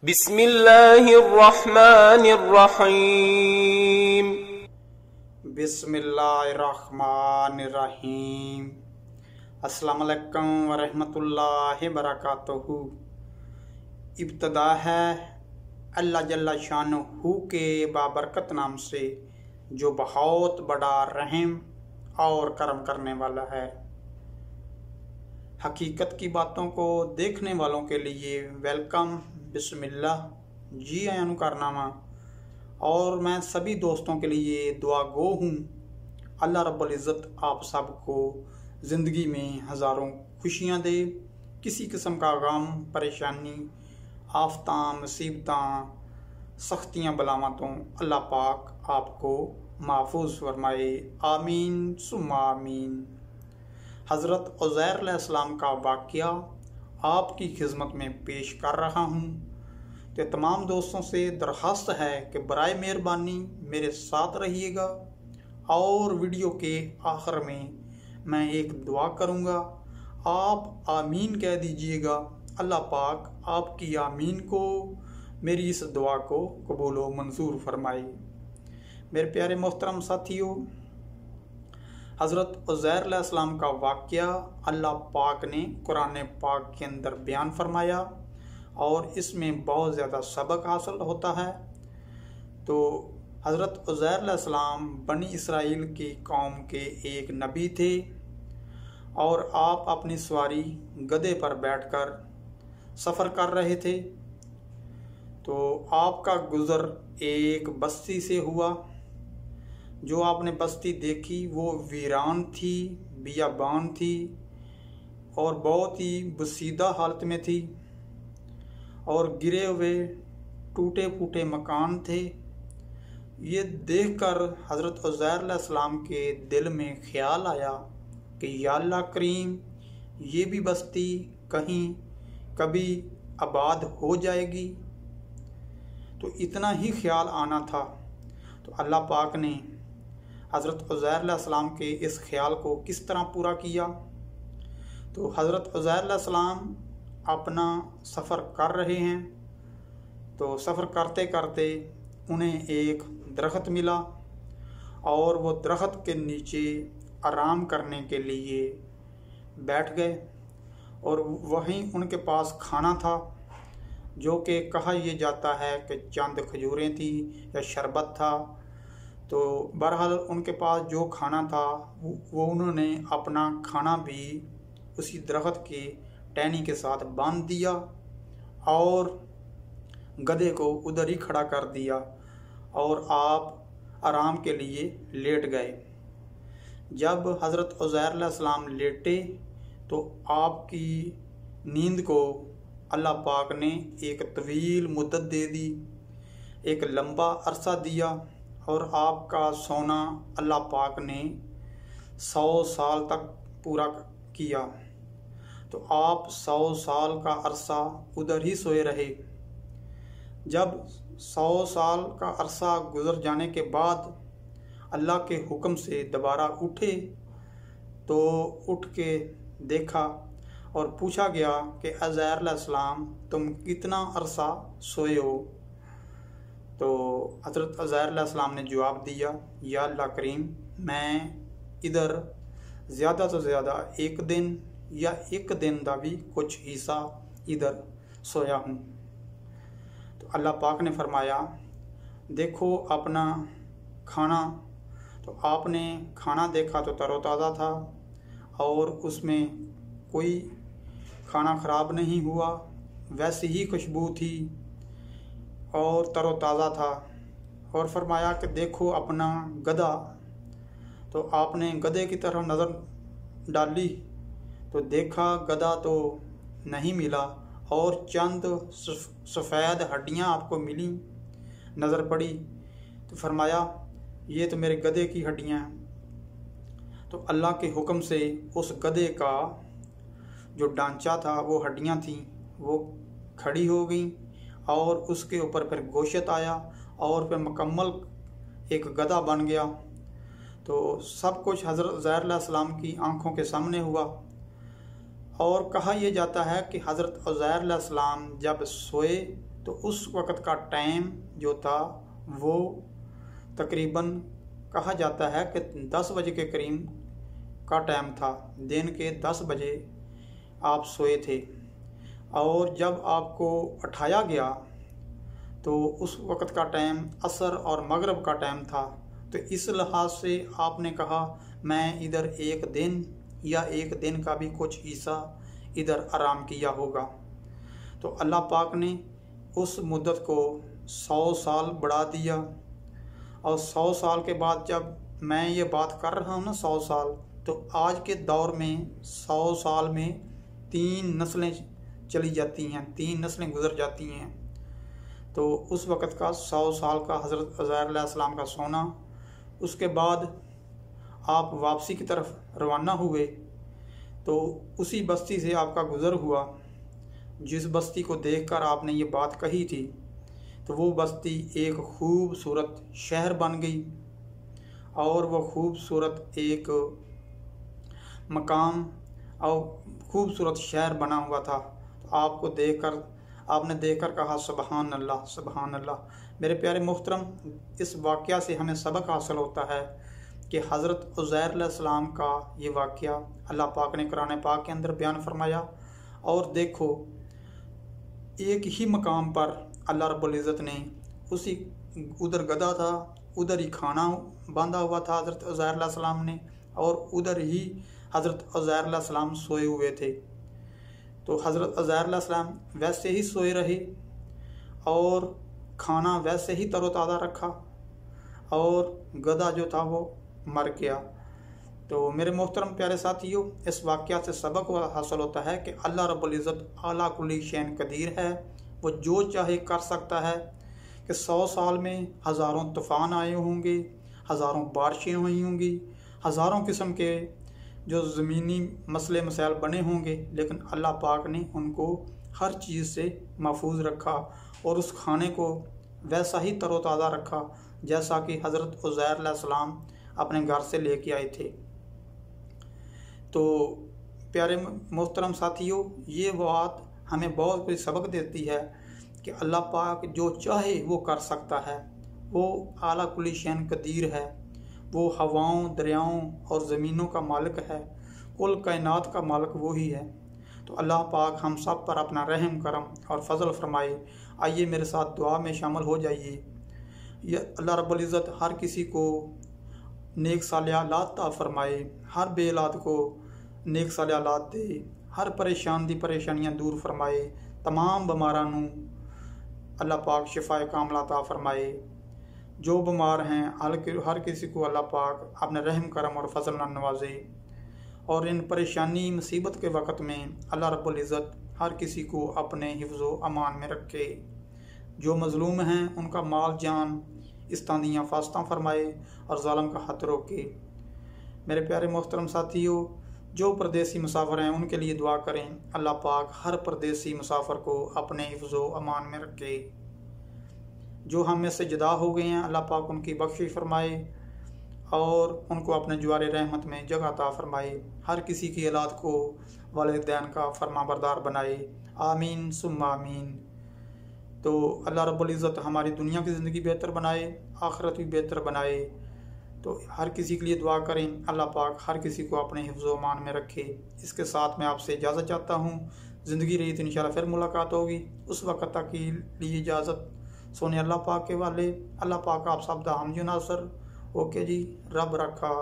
बिस्मिल्लाहिर्रहमानिर्रहीम। बिस्मिल्लाहिर्रहमानिर्रहीम। अस्सलाम वालेकुम वरहमतुल्लाहि वबरकातुहू। इब्तदा है अल्लाह जल्ला शानुहु के बाबरकत नाम से, जो बहुत बड़ा रहम और करम करने वाला है। हकीकत की बातों को देखने वालों के लिए वेलकम, बिस्मिल्लाह, जी आयानु कारनामा। और मैं सभी दोस्तों के लिए दुआ गो हूँ। अल्लाह रब्बुल इज़्ज़त आप सबको ज़िंदगी में हज़ारों खुशियाँ दे, किसी किस्म का गम, परेशानी, आफतां, मुसीबतां, सख्तियाँ, बलामतों अल्लाह पाक आपको महफूज फरमाए। आमीन सुम्मा आमीन। हज़रत उज़ैर अलैहिस्सलाम का वाक़या आपकी खिदमत में पेश कर रहा हूँ। तो तमाम दोस्तों से दरख्वास्त है कि बराए मेहरबानी मेरे साथ रहिएगा, और वीडियो के आखिर में मैं एक दुआ करूँगा, आप आमीन कह दीजिएगा। अल्लाह पाक आपकी आमीन को, मेरी इस दुआ को कबूल व मंजूर फरमाए। मेरे प्यारे मोहतरम साथियों, हज़रत उज़ैर अलैहिस्सलाम का वाक़या अल्लाह पाक ने कुरान पाक के अंदर बयान फरमाया, और इसमें बहुत ज़्यादा सबक हासिल होता है। तो हज़रत उज़ैर अलैहिस्सलाम बनी इसराइल की कौम के एक नबी थे, और आप अपनी सवारी गधे पर बैठकर सफ़र कर रहे थे। तो आपका गुज़र एक बस्ती से हुआ। जो आपने बस्ती देखी वो वीरान थी, बियाबान थी, और बहुत ही बसीदा हालत में थी, और गिरे हुए टूटे फूटे मकान थे। ये देखकर हज़रत उज़ैर अलैहिस्सलाम के दिल में ख्याल आया कि या अल्लाह करीम, ये भी बस्ती कहीं कभी आबाद हो जाएगी। तो इतना ही ख्याल आना था। तो अल्लाह पाक ने हज़रत उज़ैर अलैहिस्सलाम के इस ख्याल को किस तरह पूरा किया। तो हज़रत उज़ैर अलैहिस्सलाम अपना सफ़र कर रहे हैं। तो सफ़र करते करते उन्हें एक दरख्त मिला, और वो दरख्त के नीचे आराम करने के लिए बैठ गए। और वहीं उनके पास खाना था, जो कि कहा यह जाता है कि चंद खजूरें थी या शरबत था। तो बहरहाल उनके पास जो खाना था वो उन्होंने अपना खाना भी उसी दरख्त के टहनी के साथ बांध दिया, और गधे को उधर ही खड़ा कर दिया, और आप आराम के लिए लेट गए। जब हज़रत उज़ैर अलैहिस्सलाम लेटे तो आपकी नींद को अल्लाह पाक ने एक तवील मुद्दत दे दी, एक लंबा अरसा दिया, और आपका सोना अल्लाह पाक ने 100 साल तक पूरा किया। तो आप 100 साल का अरसा उधर ही सोए रहे। जब 100 साल का अरसा गुज़र जाने के बाद अल्लाह के हुक्म से दोबारा उठे, तो उठ के देखा और पूछा गया कि उज़ैर अलैहिस्सलाम, तुम कितना अरसा सोए हो। तो हज़रत उज़ैर अलैहिस्सलाम ने जवाब दिया, या अल्लाह करीम, मैं इधर ज़्यादा तो ज़्यादा एक दिन या एक दिन का भी कुछ हिस्सा इधर सोया हूँ। तो अल्लाह पाक ने फरमाया, देखो अपना खाना। तो आपने खाना देखा तो तरोताज़ा था, और उसमें कोई खाना ख़राब नहीं हुआ, वैसी ही खुशबू थी और तरोताज़ा था। और फरमाया कि देखो अपना गधा। तो आपने गधे की तरफ नज़र डाली तो देखा गधा तो नहीं मिला, और चंद सफ़ेद हड्डियां आपको मिली, नज़र पड़ी। तो फरमाया, ये तो मेरे गधे की हड्डियां हैं। तो अल्लाह के हुक्म से उस गधे का जो ढांचा था, वो हड्डियां थीं, वो खड़ी हो गई, और उसके ऊपर फिर गोश्त आया, और फिर मुकम्मल एक गधा बन गया। तो सब कुछ हज़रत उज़ैर अलैहिस्सलाम की आंखों के सामने हुआ, और कहा यह जाता है कि हज़रत उज़ैर अलैहिस्सलाम जब सोए तो उस वक़्त का टाइम जो था वो तकरीबन कहा जाता है कि 10 बजे के करीब का टाइम था। दिन के 10 बजे आप सोए थे और जब आपको उठाया गया तो उस वक़्त का टाइम असर और मगरिब का टाइम था। तो इस लिहाज से आपने कहा मैं इधर एक दिन या एक दिन का भी कुछ हिस्सा इधर आराम किया होगा। तो अल्लाह पाक ने उस मुद्दत को 100 साल बढ़ा दिया और 100 साल के बाद जब मैं ये बात कर रहा हूँ ना 100 साल, तो आज के दौर में 100 साल में 3 नस्लें चली जाती हैं, 3 नस्लें गुजर जाती हैं। तो उस वक़्त का 100 साल का हज़रत उज़ैर अलैहिस्सलाम का सोना, उसके बाद आप वापसी की तरफ रवाना हुए तो उसी बस्ती से आपका गुज़र हुआ जिस बस्ती को देखकर आपने ये बात कही थी। तो वो बस्ती एक खूबसूरत शहर बन गई और वह खूबसूरत एक मकाम और खूबसूरत शहर बना हुआ था। तो आपने देखकर कहा सुबहान अल्लाह सुबहान अल्लाह। मेरे प्यारे मोहतरम, इस वाक़या से हमें सबक हासिल होता है कि हज़रत उज़ैर अलैहिस्सलाम का ये वाक़या अल्लाह पाक ने कुरान पाक के अंदर बयान फरमाया। और देखो, एक ही मकाम पर अल्लाह रब्बुल इज़्ज़त ने उसी उधर गधा था, उधर ही खाना बांधा हुआ था हज़रत उज़ैर अलैहिस्सलाम ने, और उधर ही हज़रत उज़ैर अलैहिस्सलाम सोए हुए थे। तो हज़रत उज़ैर अलैहिस्सलाम वैसे ही सोए रहे और खाना वैसे ही तरोताज़ा रखा और गधा जो था वो मर गया। तो मेरे मोहतरम प्यारे साथियों, इस वाक़या से सबक हासिल होता है कि अल्लाह रब्बुल इज़्ज़त अला कुल्ली शैइन कदीर है। वो जो चाहे कर सकता है कि 100 साल में हज़ारों तूफ़ान आए होंगे, हज़ारों बारिशें हुई होंगी, हज़ारों किस्म के जो ज़मीनी मसले मसाइल बने होंगे, लेकिन अल्लाह पाक ने उनको हर चीज़ से महफूज रखा और उस खाने को वैसा ही तरोताज़ा रखा जैसा कि हज़रत उज़ैर अलैहिस्सलाम अपने घर से लेके आए थे। तो प्यारे मोहतरम साथियों, ये बात हमें बहुत कोई सबक देती है कि अल्लाह पाक जो चाहे वो कर सकता है। वो आला कुल्ली शैइन कदीर है। वो हवाओं, दरियाओं और ज़मीनों का मालिक है। कुल कायनात का मालिक वही है। तो अल्लाह पाक हम सब पर अपना रहम करम और फजल फरमाए। आइए मेरे साथ दुआ में शामिल हो जाइए। ये अल्लाह रब्बुल इज़्ज़त हर किसी को नेक सालियात अता फरमाए, हर बेऔलाद को नेक सालियात दे, हर परेशान दी परेशानियां दूर फरमाए, तमाम बीमारां नूं अल्लाह पाक शिफाए कामला अता फरमाए। जो बीमार हैं हर किसी को अल्लाह पाक अपने रहम करम और फजल न नवाजे। और इन परेशानी मुसीबत के वक़्त में अल्लाह रब्बुल इज़्ज़त हर किसी को अपने हिफ्ज़ व अमान में रखे। जो मज़लूम हैं उनका माल जान इस्तानियाँ फास्ता फरमाए और ज़ालिम का हथ रोके। मेरे प्यारे मोहतरम साथियों, जो परदेसी मुसाफिर हैं उनके लिए दुआ करें। अल्लाह पाक हर परदेसी मुसाफिर को अपने हिफ्ज़ व अमान में रखे। जो हम में से जुदा हो गए हैं, अल्लाह पाक उनकी बख्शिश फरमाए और उनको अपने जवार रहमत में जगह अता फरमाए। हर किसी की औलाद को वालिदैन का फरमाबरदार बनाए। आमीन सुम्मा आमीन। तो अल्लाह रब्बुल इज़्ज़त हमारी दुनिया की ज़िंदगी बेहतर बनाए, आखिरत भी बेहतर बनाए। तो हर किसी के लिए दुआ करें। अल्लाह पाक हर किसी को अपने हिफ्ज़ व अमान में रखे। इसके साथ मैं आपसे इजाज़त चाहता हूँ। ज़िंदगी रही तो इंशाअल्लाह फिर मुलाकात होगी। उस वक़्त तक के लिए इजाज़त। सोने अल्लाह पाक के वाले। अल्लाह पाक आप सब दा हम जो नासर। ओके जी, रब रखा।